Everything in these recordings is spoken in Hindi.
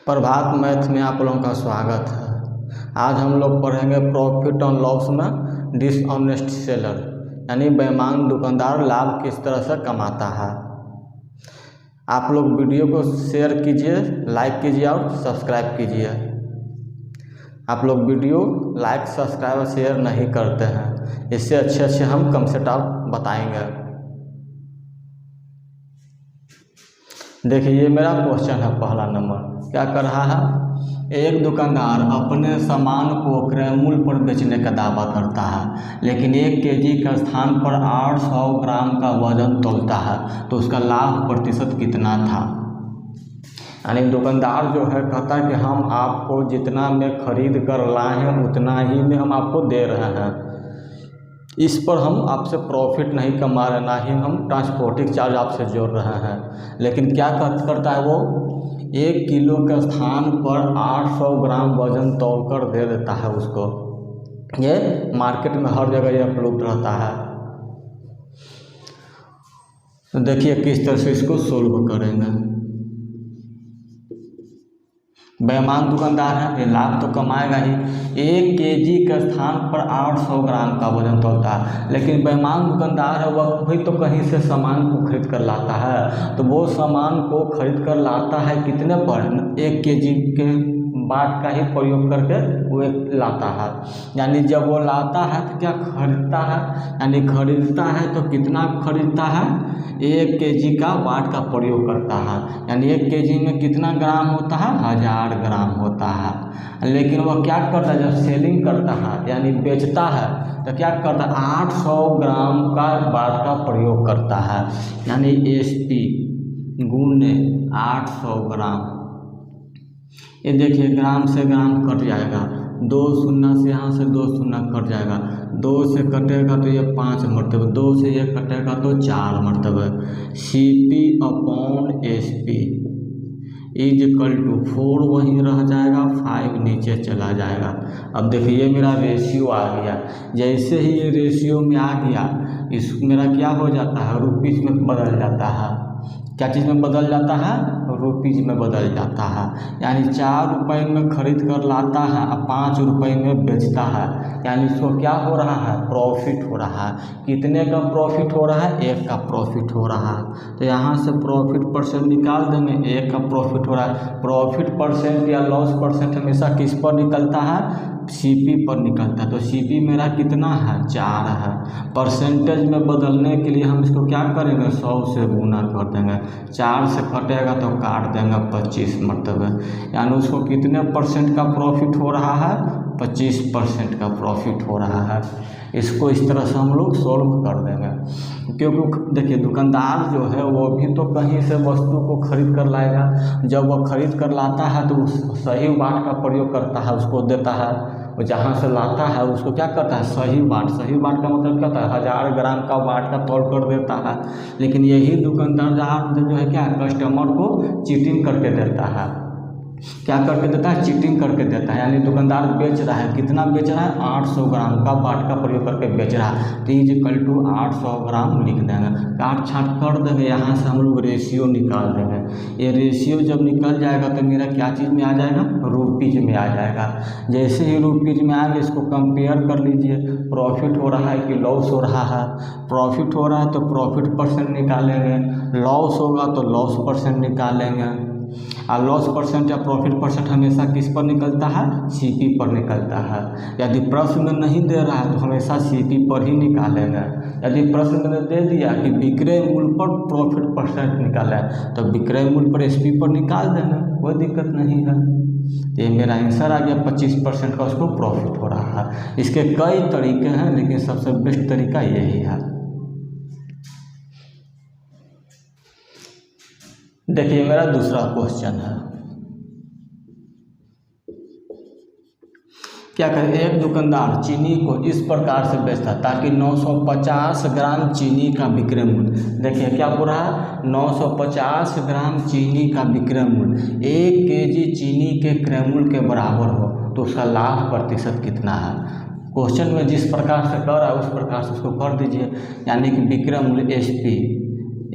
प्रभात मैथ में आप लोगों का स्वागत है। आज हम लोग पढ़ेंगे प्रॉफिट ऑन लॉस में डिसऑनेस्ट सेलर, यानी बेईमान दुकानदार लाभ किस तरह से कमाता है। आप लोग वीडियो को शेयर कीजिए, लाइक कीजिए और सब्सक्राइब कीजिए। आप लोग वीडियो लाइक, सब्सक्राइब और शेयर नहीं करते हैं, इससे अच्छे हम कंसेप्ट बताएंगे। देखिए, ये मेरा क्वेश्चन है। पहला नंबर क्या कर रहा है? एक दुकानदार अपने सामान को क्रय मूल्य पर बेचने का दावा करता है, लेकिन 1 केजी के स्थान पर 800 ग्राम का वजन तोलता है, तो उसका लाभ प्रतिशत कितना था? यानी दुकानदार जो है कहता है कि हम आपको जितना में खरीद कर लाए हैं उतना ही में हम आपको दे रहे हैं, इस पर हम आपसे प्रॉफिट नहीं कमा रहे, ना ही हम ट्रांसपोर्टिंग चार्ज आपसे जोड़ रहे हैं। लेकिन क्या करता है वो? 1 किलो के स्थान पर 800 ग्राम वजन तौल कर दे देता है उसको। ये मार्केट में हर जगह ये उपलब्ध रहता है। तो देखिए किस तरह से इसको सोल्व करेंगे। बेईमान दुकानदार है, ये लाभ तो कमाएगा ही। 1 केजी के स्थान पर 800 ग्राम का वजन तोलता है, लेकिन बेईमान दुकानदार है वह भी तो कहीं से सामान को खरीद कर लाता है। तो वो सामान को खरीद कर लाता है कितने पर? 1 केजी के बाट का ही प्रयोग करके वो लाता है। यानी जब वो लाता है तो क्या खरीदता है? यानी खरीदता है तो कितना खरीदता है? 1 केजी का वाट का प्रयोग करता है। यानी 1 केजी में कितना ग्राम होता है? 1000 ग्राम होता है। लेकिन वह क्या करता है? जब सेलिंग करता है यानी बेचता है तो क्या करता है? 800 ग्राम का वाट का प्रयोग करता है। यानी SP गुणे 800 ग्राम। ये देखिए ग्राम से ग्राम कट जाएगा, 2 शून्य से यहाँ से 2 शून्य कट जाएगा, 2 से कटेगा तो ये 5 मरतबे, 2 से ये कटेगा तो 4 मरतबे। CP upon SP is equal to 4 वहीं रह जाएगा, 5 नीचे चला जाएगा। अब देखिए ये मेरा रेशियो आ गया। जैसे ही ये रेशियो में आ गया, इस मेरा क्या हो जाता है? रुपीज में बदल जाता है। क्या चीज़ में बदल जाता है? रुपीज में बदल जाता है। यानी 4 रुपये में खरीद कर लाता है और 5 रुपये में बेचता है। यानी इसको क्या हो रहा है? प्रॉफिट हो रहा है। कितने का प्रॉफिट हो रहा है? 1 का प्रॉफिट हो रहा है। तो यहाँ से प्रॉफिट परसेंट निकाल देंगे। 1 का प्रॉफिट हो रहा है। प्रॉफिट परसेंट या लॉस परसेंट हमेशा किस पर निकलता है? CP पर निकलता है। तो CP मेरा कितना है? 4 है। परसेंटेज में बदलने के लिए हम इसको क्या करेंगे? 100 से गुना कर देंगे। 4 से कटेगा तो काट देंगे 25 मरतबे। यानी उसको कितने परसेंट का प्रॉफिट हो रहा है? 25% का प्रॉफिट हो रहा है। इसको इस तरह से हम लोग सोल्व कर देंगे। क्योंकि देखिए दुकानदार जो है वो भी तो कहीं से वस्तु को खरीद कर लाएगा। जब वह खरीद कर लाता है तो सही वाट का प्रयोग करता है, उसको देता है। वो जहाँ से लाता है उसको क्या करता है? सही वाट का मतलब क्या होता है? 1000 ग्राम का वाट का तौल कर देता है। लेकिन यही दुकानदार जो है क्या कस्टमर को चीटिंग करके देता है। क्या करके देता है? चीटिंग करके देता है। यानी दुकानदार बेच रहा है, कितना बेच रहा है? 800 ग्राम का बाट का प्रयोग करके बेच रहा है। तो इज इक्वल टू 800 ग्राम लिख देंगे, काट छाट कर देंगे। यहाँ से हम लोग रेशियो निकाल देंगे। ये रेशियो जब निकल जाएगा तो मेरा क्या चीज़ में आ जाएगा? रुपीज में आ जाएगा। जैसे ही रुपीज में आ गया इसको कंपेयर कर लीजिए, प्रॉफिट हो रहा है कि लॉस हो रहा है। प्रॉफिट हो रहा है तो प्रॉफिट परसेंट निकालेंगे, लॉस होगा तो लॉस परसेंट निकालेंगे। और लॉस परसेंट या प्रॉफिट परसेंट हमेशा किस पर निकलता है? CP पर निकलता है। यदि प्रश्न में नहीं दे रहा है तो हमेशा CP पर ही निकालेंगे। यदि प्रश्न में दे दिया कि विक्रय मूल्य पर प्रॉफिट परसेंट निकाले तो विक्रय मूल्य पर SP पर निकाल देंगे, कोई दिक्कत नहीं है। तो ये मेरा आंसर आ गया 25% का उसको प्रॉफिट हो रहा है। इसके कई तरीके हैं लेकिन सबसे बेस्ट तरीका यही है। देखिए मेरा दूसरा क्वेश्चन है। क्या करें? एक दुकानदार चीनी को इस प्रकार से बेचता ताकि 950 ग्राम चीनी का विक्रय मूल्य, देखिए क्या हो रहा है? 950 ग्राम चीनी का विक्रय मूल्य 1 केजी चीनी के क्रय मूल्य के बराबर हो, तो उसका लाभ प्रतिशत कितना है? क्वेश्चन में जिस प्रकार से कर रहा है उस प्रकार से उसको कर दीजिए। यानी कि विक्रय मूल्य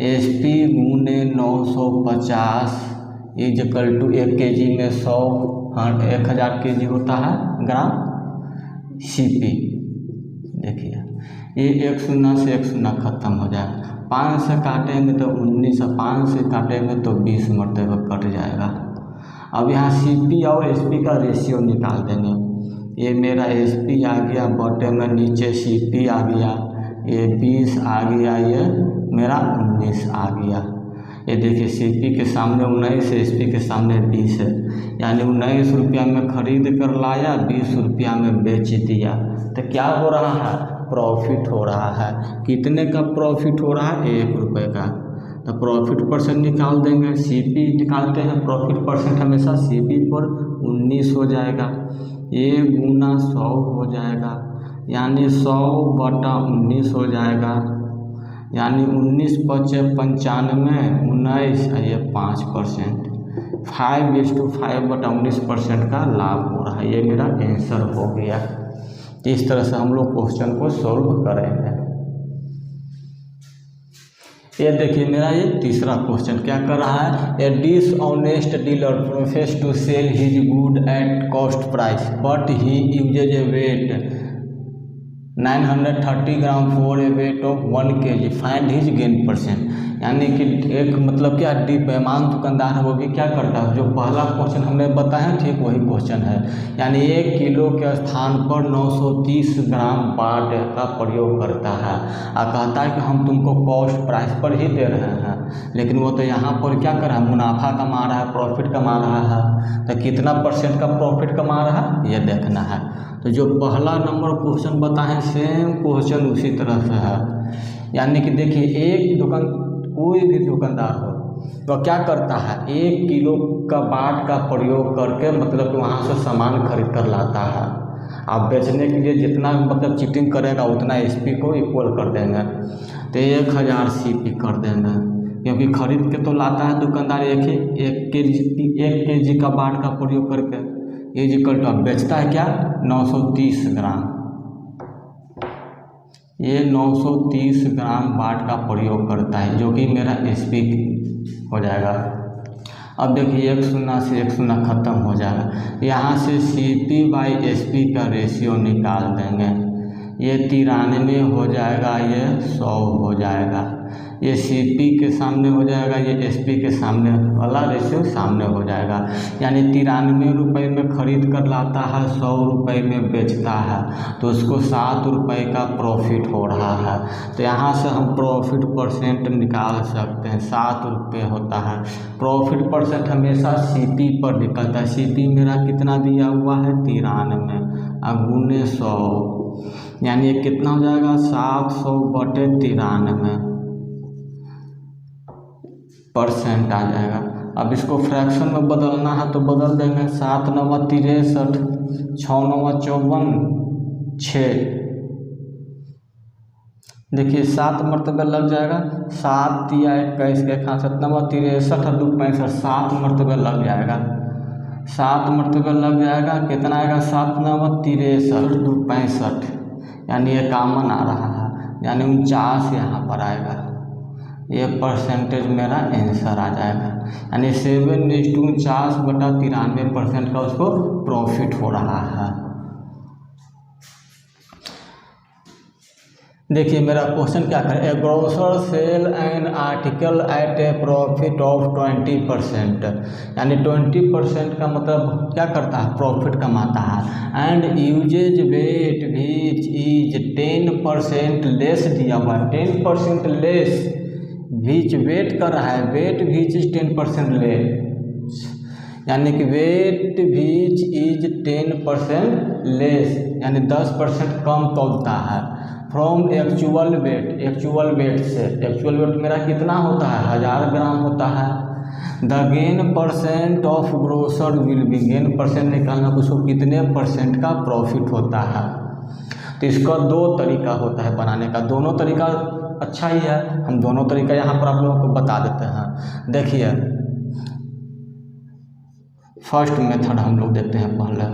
SP गुणे 950 इज इक्वल टू 1 kg में 100 1000 kg होता है ग्राम Cp। देखिए ये 1 शून्य से 1 शून्य खत्म हो जाएगा, 5 से काटेंगे तो 19, 5 से काटेंगे तो 20 मरतबा कट जाएगा। अब यहाँ Cp और Sp का रेशियो निकाल देंगे। ये मेरा Sp आ गया बटे में नीचे Cp आ गया, ये 20 आ गया, ये मेरा 19 आ गया। ये देखिए Cp के सामने 19 है, Sp के सामने 20 है, यानी 19 रुपया में खरीद कर लाया, 20 रुपया में बेच दिया। तो क्या हो रहा है, प्रॉफिट हो रहा है। कितने का प्रॉफिट हो रहा है, 1 रुपये का। तो प्रॉफिट परसेंट निकाल देंगे, Cp निकालते हैं, प्रॉफिट परसेंट हमेशा Cp पर 19 हो जाएगा, ये गुना 100 हो जाएगा, यानी 100 बटा 19 हो जाएगा, यानी 19 बचे 95, 19 ये 5%, 5:5 बटा 19% का लाभ हो रहा है। ये मेरा आंसर हो गया। इस तरह से हम लोग क्वेश्चन को सॉल्व करेंगे। ये देखिए मेरा ये तीसरा क्वेश्चन क्या कर रहा है, a dishonest dealer profess to sell his good at cost price but he uses a weight 930 gram for a weight of 1 kg, find his gain percent. यानी कि एक मतलब क्या बेईमान दुकानदार है, वो भी क्या करता है, जो पहला क्वेश्चन हमने बताया ठीक वही क्वेश्चन है, यानी 1 किलो के स्थान पर 930 ग्राम बाट का प्रयोग करता है और कहता है कि हम तुमको कॉस्ट प्राइस पर ही दे रहे हैं, लेकिन वो तो यहाँ पर क्या कर रहा है, मुनाफा कमा रहा है, प्रॉफिट कमा रहा है। तो कितना परसेंट का प्रॉफिट कमा रहा है ये देखना है। तो जो पहला नंबर क्वेश्चन बताएं सेम क्वेश्चन उसी तरह से है, यानी कि देखिए एक कोई भी दुकानदार हो तो क्या करता है, 1 किलो का बाट का प्रयोग करके मतलब कि वहाँ से सामान खरीद कर लाता है। आप बेचने के लिए जितना मतलब चीटिंग करेगा उतना Sp को इक्वल कर देंगे, तो 1000 Cp कर देंगे, क्योंकि खरीद के तो लाता है दुकानदार 1 kg का बाट का प्रयोग करके, इज इक्वल टू बेचता है क्या 930 ग्राम, ये 930 ग्राम बाट का प्रयोग करता है, जो कि मेरा Sp हो जाएगा। अब देखिए 1 शून्य से 1 शून्य खत्म हो जाएगा, यहाँ से Cp/Sp का रेशियो निकाल देंगे, ये 93 हो जाएगा, ये 100 हो जाएगा, ये Cp के सामने हो जाएगा, ये Sp के सामने वाला रेशियो सामने हो जाएगा, यानी 93 रुपये में खरीद कर लाता है, 100 रुपये में बेचता है, तो उसको 7 रुपये का प्रॉफिट हो रहा है। तो यहाँ से हम प्रॉफिट परसेंट निकाल सकते हैं, 7 रुपये होता है। प्रॉफिट परसेंट हमेशा Cp पर निकलता है, Cp मेरा कितना दिया हुआ है 93 गुने 100, यानी ये कितना हो जाएगा 700 बटे 93 % आ जाएगा। अब इसको फ्रैक्शन में बदलना है तो बदल देंगे, 7 9 63, 6 9 54, 6, देखिए 7 मरतबे लग जाएगा, 7 या 21 के 7 9 63 और 2 65, 7 मरतबे लग जाएगा, 7 मरतबे लग जाएगा, कितना आएगा 7 9 63 2 65, यानी ये कॉमन आ रहा है, यानी 49 यहाँ पर आएगा, ये परसेंटेज मेरा आंसर आ जाएगा, यानी 7:49 बटा 93% का उसको प्रॉफिट हो रहा है। देखिए मेरा क्वेश्चन क्या है, a grocer sell an article at a profit of 20%, यानी 20% का मतलब क्या करता है, प्रॉफिट कमाता है, and uses weight which is 10% less दिया हुआ, 10% लेस, विच वेट कर रहा है, वेट विच इज 10% लेस, यानी कि वेट विच इज 10% लेस, यानी 10% कम तौलता है, from actual wait, actual wait से, एक्चुअल वेट मेरा कितना होता है 1000 ग्राम होता है, the gain percent of grocer will be, gain percent निकालना उसको कितने परसेंट का प्रॉफिट होता है। तो इसका 2 तरीका होता है बनाने का, दोनों तरीका अच्छा ही है, हम दोनों तरीका यहाँ पर आप लोगों को बता देते हैं। देखिए फर्स्ट मेथड हम लोग देखते हैं पहले,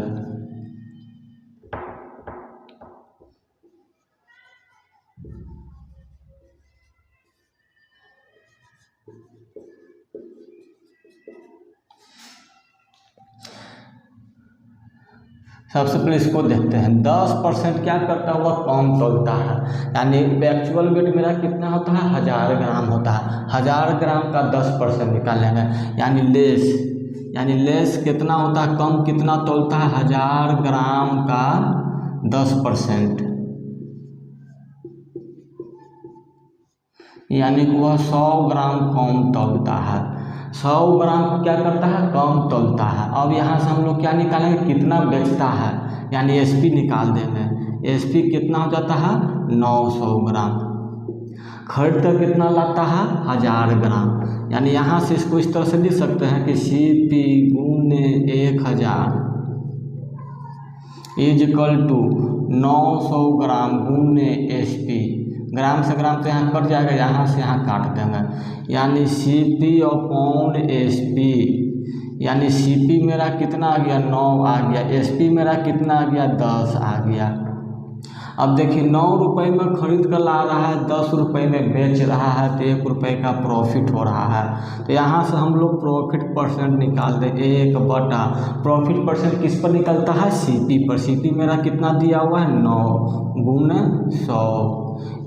सबसे पहले इसको देखते हैं। 10% क्या करता है, वह कम तौलता है, यानी एक्चुअल वेट मेरा कितना होता है, 1000 ग्राम होता है। 1000 ग्राम का 10% निकालेंगे, यानी लेस कितना होता है, कम कितना तौलता है, 1000 ग्राम का 10%, यानी कि वह 100 ग्राम कम तौलता है। 100 ग्राम क्या करता है, कम तौलता है। अब यहाँ से हम लोग क्या निकालेंगे, कितना बेचता है, यानी एसपी निकाल देंगे। एसपी कितना हो जाता है, 900 ग्राम। खरीद कर कितना लाता है, 1000 ग्राम, यानी यहाँ से इसको इस तरह से लिख सकते हैं कि CP गुने 1000 इजकल टू 900 ग्राम गुने SP। ग्राम से ग्राम तो यहाँ कट जाएगा, यहाँ से यहाँ काट देंगे, यानी CP अपॉन SP, यानी CP मेरा कितना आ गया, 9 आ गया, SP मेरा कितना आ गया, 10 आ गया। अब देखिए 9 रुपये में खरीद कर ला रहा है, 10 रुपये में बेच रहा है, तो 1 रुपये का प्रॉफिट हो रहा है। तो यहाँ से हम लोग प्रॉफिट परसेंट निकाल दें, 1/, प्रॉफिट परसेंट किस पर निकलता है, CP पर। CP मेरा कितना दिया हुआ है, 9 गुने 100,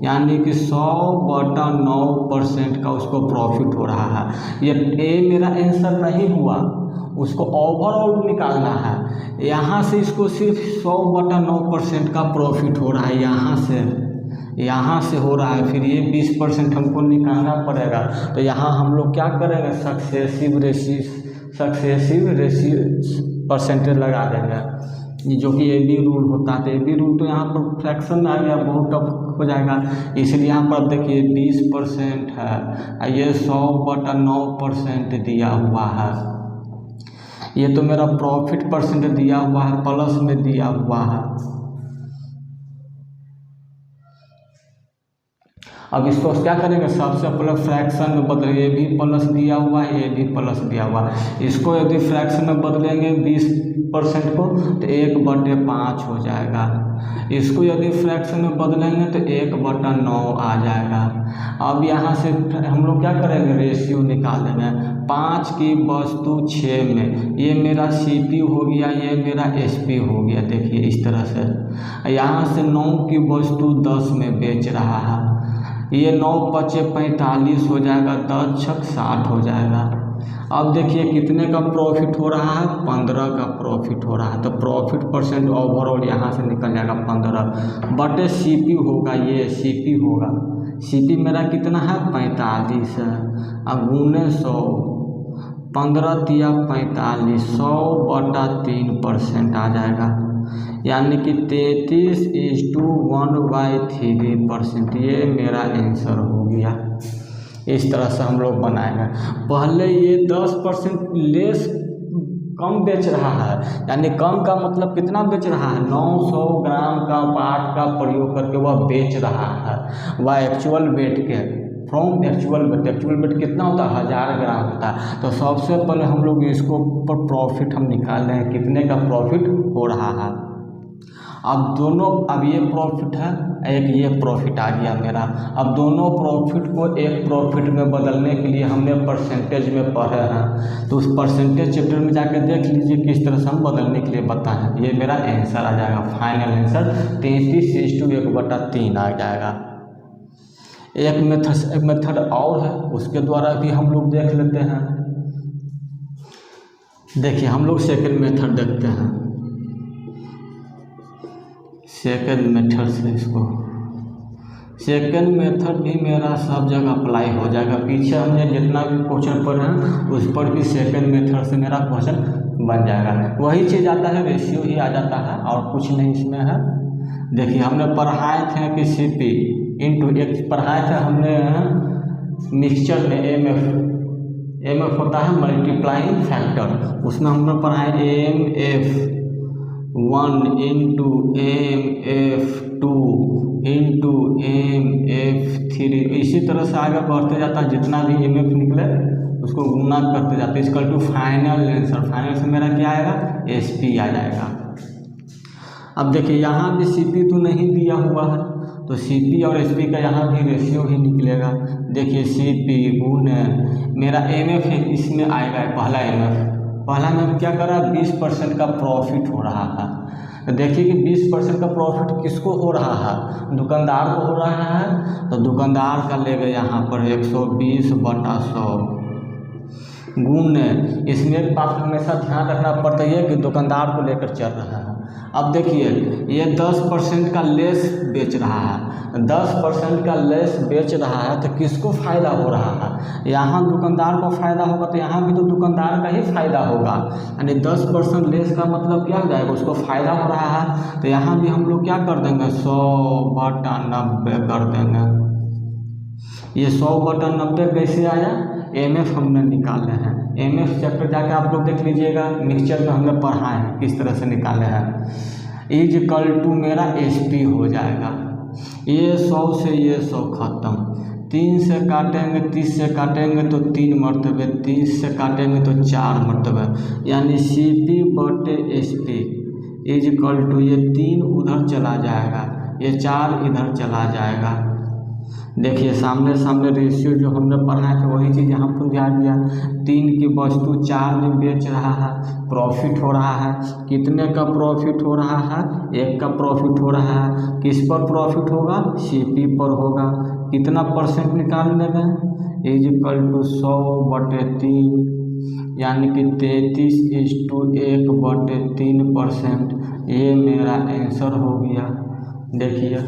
यानी कि 100/9% का उसको प्रॉफिट हो रहा है। ये ए मेरा आंसर नहीं हुआ, उसको ओवरऑल निकालना है। यहाँ से इसको सिर्फ 100/9% का प्रॉफिट हो रहा है, यहाँ से हो रहा है, फिर ये 20% हमको निकालना पड़ेगा। तो यहाँ हम लोग क्या करेंगे, सक्सेसिव रेशियो परसेंटेज लगा देंगे, जो कि AB रूल होता है। तो AB रूल तो यहाँ पर फ्रैक्शन में आ गया, बहुत टफ हो जाएगा, इसलिए यहाँ पर देखिए 20% है, ये 100/9% दिया हुआ है। ये तो मेरा प्रॉफिट परसेंट दिया हुआ है, प्लस में दिया हुआ है। अब इसको क्या करेंगे, सबसे पहले फ्रैक्शन में बदलेंगे, ये भी प्लस दिया हुआ है, ये भी प्लस दिया हुआ है। इसको यदि फ्रैक्शन में बदलेंगे 20% को, तो 1/5 हो जाएगा। इसको यदि फ्रैक्शन में बदलेंगे तो 1/9 आ जाएगा। अब यहाँ से हम लोग क्या करेंगे, रेशियो निकाल देंगे। 5 की वस्तु 6 में, ये मेरा CP हो गया, ये मेरा SP हो गया। देखिए इस तरह से यहाँ से 9 की वस्तु 10 में बेच रहा है, ये 9×5 = 45 हो जाएगा, 10×6 = 60 हो जाएगा। अब देखिए कितने का प्रॉफिट हो रहा है, 15 का प्रॉफिट हो रहा है। तो प्रॉफिट परसेंट ओवरऑल यहाँ से निकल जाएगा 15 CP होगा, ये CP होगा। CP मेरा कितना है, 45 है। अब गुने 100, 15 × 45, 100/3% आ जाएगा, यानी कि 33:1/3%। ये मेरा आंसर हो गया। इस तरह से हम लोग बनाएंगे। पहले ये 10% लेस कम बेच रहा है, यानी कम का मतलब कितना बेच रहा है, 900 ग्राम का पार्ट का प्रयोग करके वह बेच रहा है, वह एक्चुअल वेट के फ्रॉम एक्चुअल वेट कितना होता है, 1000 ग्राम होता है। तो सबसे पहले हम लोग इसको पर प्रॉफिट हम निकाल रहे हैं, कितने का प्रॉफिट हो रहा है। अब ये प्रॉफिट है, एक ये प्रॉफिट आ गया मेरा। अब दोनों प्रॉफिट को एक प्रॉफिट में बदलने के लिए हमने परसेंटेज में पढ़े हैं, तो उस परसेंटेज चैप्टर में जाकर देख लीजिए किस तरह से हम बदलने के लिए बताएं। ये मेरा आंसर आ जाएगा, फाइनल आंसर 33:1/3 आ जाएगा। एक मेथड और है, उसके द्वारा भी हम लोग देख लेते हैं। देखिए हम लोग सेकंड मेथड देखते हैं। सेकंड मेथड से इसको, सेकंड मेथड भी मेरा सब जगह अप्लाई हो जाएगा। पीछे हमने जितना भी क्वेश्चन पढ़े हैं उस पर भी सेकंड मेथड से मेरा क्वेश्चन बन जाएगा। वही चीज़ आता है, रेशियो ही आ जाता है और कुछ नहीं इसमें है। देखिए हमने पढ़ाए थे कि CP इंटू एक पढ़ाए थे हमने मिक्सचर में MF होता है मल्टीप्लाइंग फैक्टर, उसमें हमने पढ़ाए MF1 into MF2 into MF3। इसी तरह से आगे बढ़ते जाता है, जितना भी MF निकले उसको गुना करते जाते हैं। इसका टू फाइनल आंसर, फाइनल से मेरा क्या आएगा, SP आ जाएगा। अब देखिए यहाँ भी CP तो नहीं दिया हुआ है, तो CP और SP का यहाँ भी रेशियो ही निकलेगा। देखिए CP गुने मेरा MF है, इसमें आएगा पहला MF क्या कर रहा है, 20% का प्रॉफिट हो रहा है। तो देखिए कि 20% का प्रॉफिट किसको हो रहा है, दुकानदार को हो रहा है। तो दुकानदार का लेगा यहाँ पर 120/100 गुण। इसमें एक बात हमेशा ध्यान रखना पड़ता है कि दुकानदार को लेकर चल रहा है। अब देखिए ये 10% का लेस बेच रहा है, 10% का लेस बेच रहा है तो किसको फ़ायदा हो रहा है, यहाँ दुकानदार को फ़ायदा होगा, तो यहाँ भी तो दुकानदार का ही फ़ायदा होगा। यानी 10% लेस का मतलब क्या हो जाएगा, उसको फ़ायदा हो रहा है। तो यहाँ भी हम लोग क्या कर देंगे, 100/90 कर देंगे। ये 100/90 कैसे आया, एमएफ हमने निकाले हैं। एमएफ चैप्टर जाके आप लोग देख लीजिएगा, मिक्सचर में हमने पढ़ा है किस तरह से निकाले हैं। इज इक्वल टू मेरा एसपी हो जाएगा, ये 100 से ये 100 खत्म, 3 से काटेंगे, 30 से काटेंगे तो 3 मरतबे, 30 से काटेंगे तो 4 मरतबे, यानी CP/SP इज इक्वल टू ये 3 उधर चला जाएगा, ये 4 इधर चला जाएगा। देखिए सामने सामने रेशियो जो हमने पढ़ा है वही चीज़ यहाँ पर भी आ गया। 3 की वस्तु 4 में बेच रहा है, प्रॉफिट हो रहा है। कितने का प्रॉफिट हो रहा है, 1 का प्रॉफिट हो रहा है। किस पर प्रॉफिट होगा, CP पर होगा। कितना परसेंट निकालने में, इज इक्वल टू 100/3 यानी कि 33:1/3%। ये मेरा आंसर हो गया। देखिए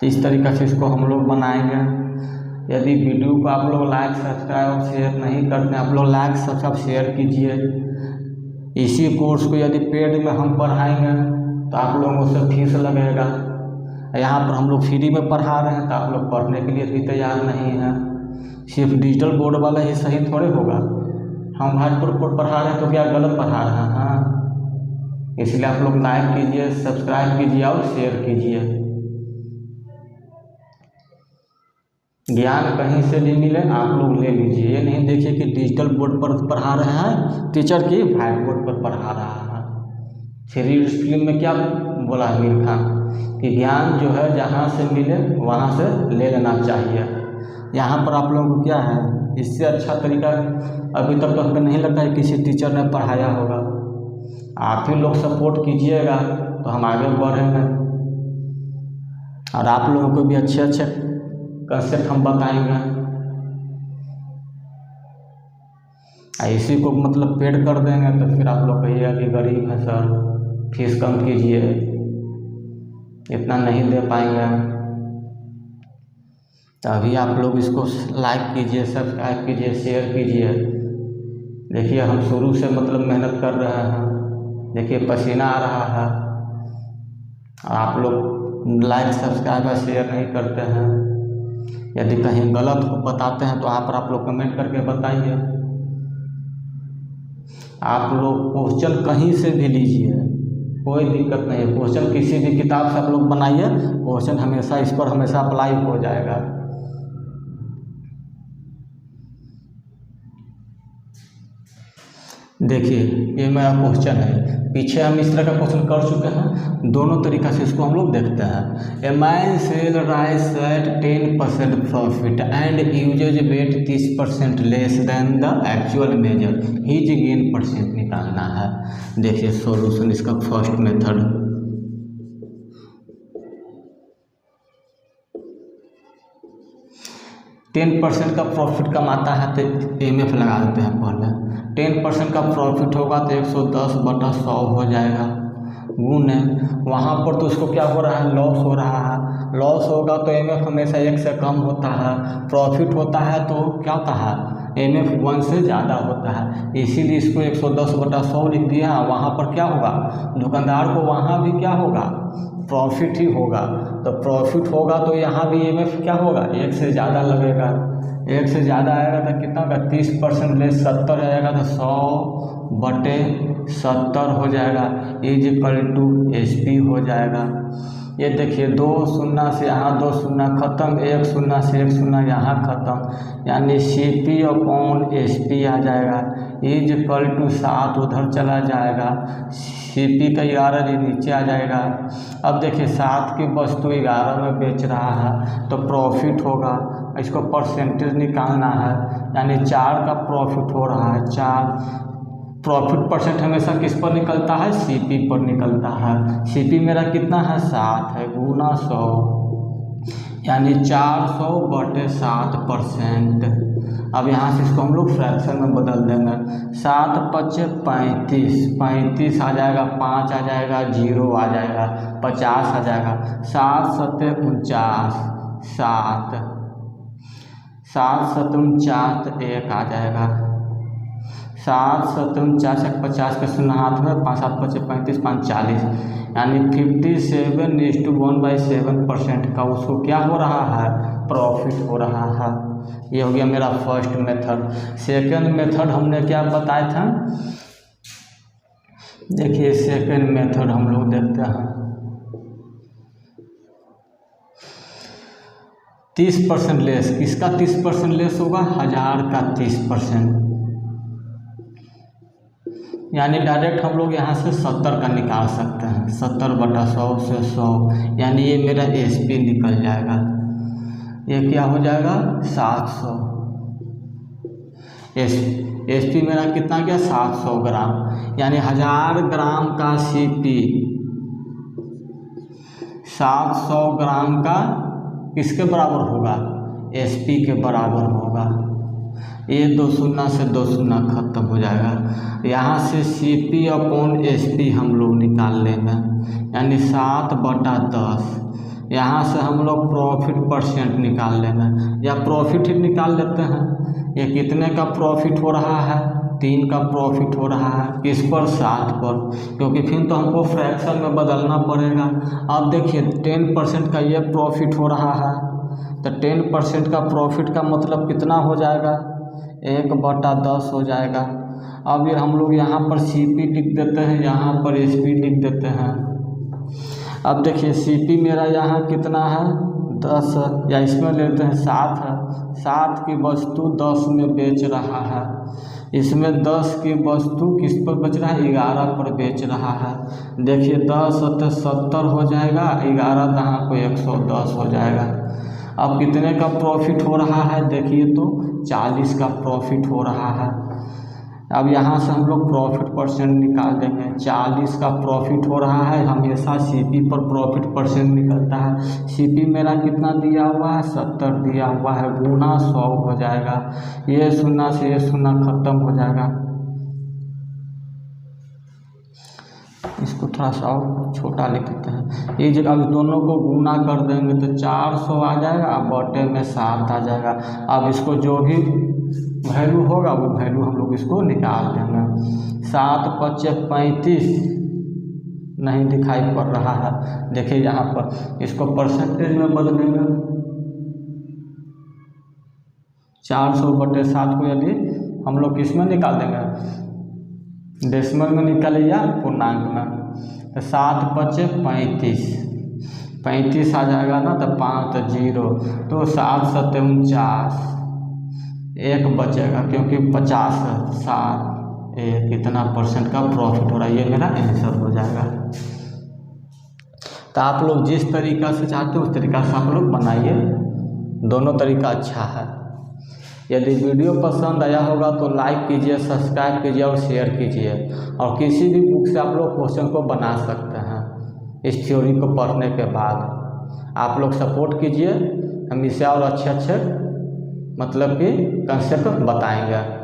इस तरीक़े से इसको हम लोग बनाएंगे। यदि वीडियो को आप लोग लाइक सब्सक्राइब और शेयर नहीं करते हैं, आप लोग लाइक सब्सक्राइब शेयर कीजिए। इसी कोर्स को यदि पेड में हम पढ़ाएंगे तो आप लोगों से फीस लगेगा। यहाँ पर हम लोग फ्री में पढ़ा रहे हैं तो आप लोग पढ़ने के लिए भी तैयार नहीं हैं। सिर्फ डिजिटल बोर्ड वाला ही सही थोड़े होगा, हम भाजपुर पर पढ़ा रहे हैं तो क्या गलत पढ़ा रहे हैं। हाँ, इसलिए आप लोग लाइक कीजिए, सब्सक्राइब कीजिए और शेयर कीजिए। ज्ञान कहीं से भी मिले आप लोग ले लीजिए। ये नहीं देखिए कि डिजिटल बोर्ड पर पढ़ा रहे हैं, टीचर की व्हाइट बोर्ड पर पढ़ा रहा है। थ्री फिल्म में क्या बोला आमिर खान कि ज्ञान जो है जहाँ से मिले वहाँ से ले लेना चाहिए। यहाँ पर आप लोगों को क्या है, इससे अच्छा तरीका अभी तक तो हमें नहीं लगता है किसी टीचर ने पढ़ाया होगा। आप ही लोग सपोर्ट कीजिएगा तो हम आगे बढ़ेंगे और आप लोगों को भी अच्छे अच्छे कंसेप्ट हम बताएंगे। इसी को मतलब पेड कर देंगे तो फिर आप लोग कहिएगा कि गरीब है सर, फीस कम कीजिए, इतना नहीं दे पाएंगे। तो अभी आप लोग इसको लाइक कीजिए, सब्सक्राइब कीजिए, शेयर कीजिए। देखिए हम शुरू से मतलब मेहनत कर रहे हैं, देखिए पसीना आ रहा है। आप लोग लाइक सब्सक्राइब और शेयर नहीं करते हैं। यदि कहीं गलत हो बताते हैं तो वहाँ पर आप लोग कमेंट करके बताइए। आप लोग क्वेश्चन कहीं से भी लीजिए, कोई दिक्कत नहीं है। क्वेश्चन किसी भी किताब से आप लोग बनाइए, क्वेश्चन हमेशा इस पर हमेशा अप्लाई हो जाएगा। देखिए ये मेरा क्वेश्चन है, पीछे हम इस तरह का क्वेश्चन कर चुके हैं। दोनों तरीक़ा से इसको हम लोग देखते हैं। A man sell rice at 10% profit and uses weight 30% less than the actual measure, his gain percent निकालना है। देखिए सॉल्यूशन इसका फर्स्ट मेथड, टेन % का प्रॉफिट कमाता है तो एमएफ लगा देते हैं। पहले 10% का प्रॉफिट होगा तो 110/100 हो जाएगा। गुण है वहाँ पर तो उसको क्या हो रहा है, लॉस हो रहा है। लॉस होगा तो एमएफ हमेशा 1 से कम होता है। प्रॉफिट होता है तो क्या होता है, एमएफ 1 से ज़्यादा होता है। इसीलिए इसको 110/100 लिख दिया। वहाँ पर क्या होगा, दुकानदार को वहाँ भी क्या होगा, प्रॉफिट ही होगा। तो प्रॉफिट होगा तो यहाँ भी एमएफ क्या होगा, 1 से ज़्यादा लगेगा। 1 से ज़्यादा आएगा तो कितना का 30% लेस 70 आएगा तो 100/70 हो जाएगा। इज इक्वल टू एसपी हो जाएगा। ये देखिए 2 शून्य से यहाँ 2 शून्य खत्म, 1 शून्य से 1 शून्य यहाँ खत्म, यानी CP/SP आ जाएगा। इज इक्वल टू 7 उधर चला जाएगा, CP का 11 नीचे आ जाएगा। अब देखिए 7 की वस्तु 11 में बेच रहा है तो प्रॉफिट होगा, इसको परसेंटेज निकालना है, यानी 4 का प्रॉफिट हो रहा है। 4 प्रॉफिट परसेंट हमेशा किस पर निकलता है, सीपी पर निकलता है। सीपी मेरा कितना है, 7 है, गुना 100 यानी 400/7%। अब यहाँ से इसको हम लोग फ्रैक्शन में बदल देंगे। 7 × 5 = 35 आ जाएगा, 5 आ जाएगा, 0 आ जाएगा, 50 आ जाएगा। 7 × 7 = 49, 7 × 7 = 49 तो 1 आ जाएगा। 7 × 7 = 49, 50 के शून्य हाथ में, 5 × 7 = 35, 5 × 40 यानी 57:1% का उसको क्या हो रहा है, प्रॉफिट हो रहा है। ये हो गया मेरा फर्स्ट मेथड। सेकंड मेथड हमने क्या बताया था, देखिए सेकंड मेथड हम लोग देखते हैं। 30% लेस, किसका 30% लेस होगा, 1000 का 30%, यानी डायरेक्ट हम लोग यहाँ से 70 का निकाल सकते हैं। 70/100 से 100 यानी ये मेरा एसपी निकल जाएगा। ये क्या हो जाएगा, 700। एसपी मेरा कितना गया, 700 ग्राम, यानी 1000 ग्राम का सीपी 700 ग्राम का किसके बराबर होगा, एसपी के बराबर होगा। ये 2 शून्य से 2 शून्य खत्म हो जाएगा। यहाँ से CP/SP हम लोग निकाल लेंगे, यानी 7/10। यहाँ से हम लोग प्रॉफिट परसेंट निकाल लेंगे, या प्रॉफिट ही निकाल लेते हैं। ये कितने का प्रॉफिट हो रहा है, 3 का प्रॉफिट हो रहा है, किस पर, 7 पर, क्योंकि फिर तो हमको फ्रैक्शन में बदलना पड़ेगा। अब देखिए 10% का ये प्रॉफिट हो रहा है, तो 10% का प्रॉफिट का मतलब कितना हो जाएगा, 1/10 हो जाएगा। अब ये हम लोग यहाँ पर CP लिख देते हैं, यहाँ पर SP लिख देते हैं। अब देखिए CP मेरा यहाँ कितना है, 10, या इसमें लेते हैं 7 है। 7 की वस्तु 10 में बेच रहा है, इसमें 10 की वस्तु किस पर बेच रहा है, 11 पर बेच रहा है। देखिए 10 × 70 हो जाएगा, 11 दहाँ को 110 हो जाएगा। अब कितने का प्रॉफिट हो रहा है, देखिए तो 40 का प्रॉफिट हो रहा है। अब यहाँ से हम लोग प्रॉफिट परसेंट निकाल देंगे। 40 का प्रॉफिट हो रहा है, हमेशा CP पर प्रॉफिट परसेंट निकलता है। CP मेरा कितना दिया हुआ है, 70 दिया हुआ है, गुना 100 हो जाएगा। ये शून्य से ये शून्य खत्म हो जाएगा। इसको थोड़ा सा और छोटा लिख देते हैं। ये जब अब दोनों को गुना कर देंगे तो 400 आ जाएगा, बटे में 7 आ जाएगा। अब इसको जो भी वैल्यू होगा वो वैल्यू हम लोग इसको निकाल देंगे। 7 × 35 नहीं दिखाई पड़ रहा है, देखिए यहाँ पर इसको परसेंटेज में बदलेंगे। 400/7 को यदि हम लोग किस में निकाल देंगे, डेसिमल में निकाले या पूर्णांक में, तो 7 × 35, 35 आ जाएगा ना, तो 5 तो 0, तो 7 × 7 = 49, 1 बचेगा क्योंकि 50 है, 7 1 इतना परसेंट का प्रॉफिट हो रहा है। ये मेरा आंसर हो जाएगा। तो आप लोग जिस तरीक़ा से चाहते हो उस तरीक़ा से आप लोग बनाइए, दोनों तरीका अच्छा है। यदि वीडियो पसंद आया होगा तो लाइक कीजिए, सब्सक्राइब कीजिए और शेयर कीजिए। और किसी भी बुक से आप लोग क्वेश्चन को बना सकते हैं इस थ्योरी को पढ़ने के बाद। आप लोग सपोर्ट कीजिए, हम इसे और अच्छे मतलब कि कंसेप्ट बताएंगे।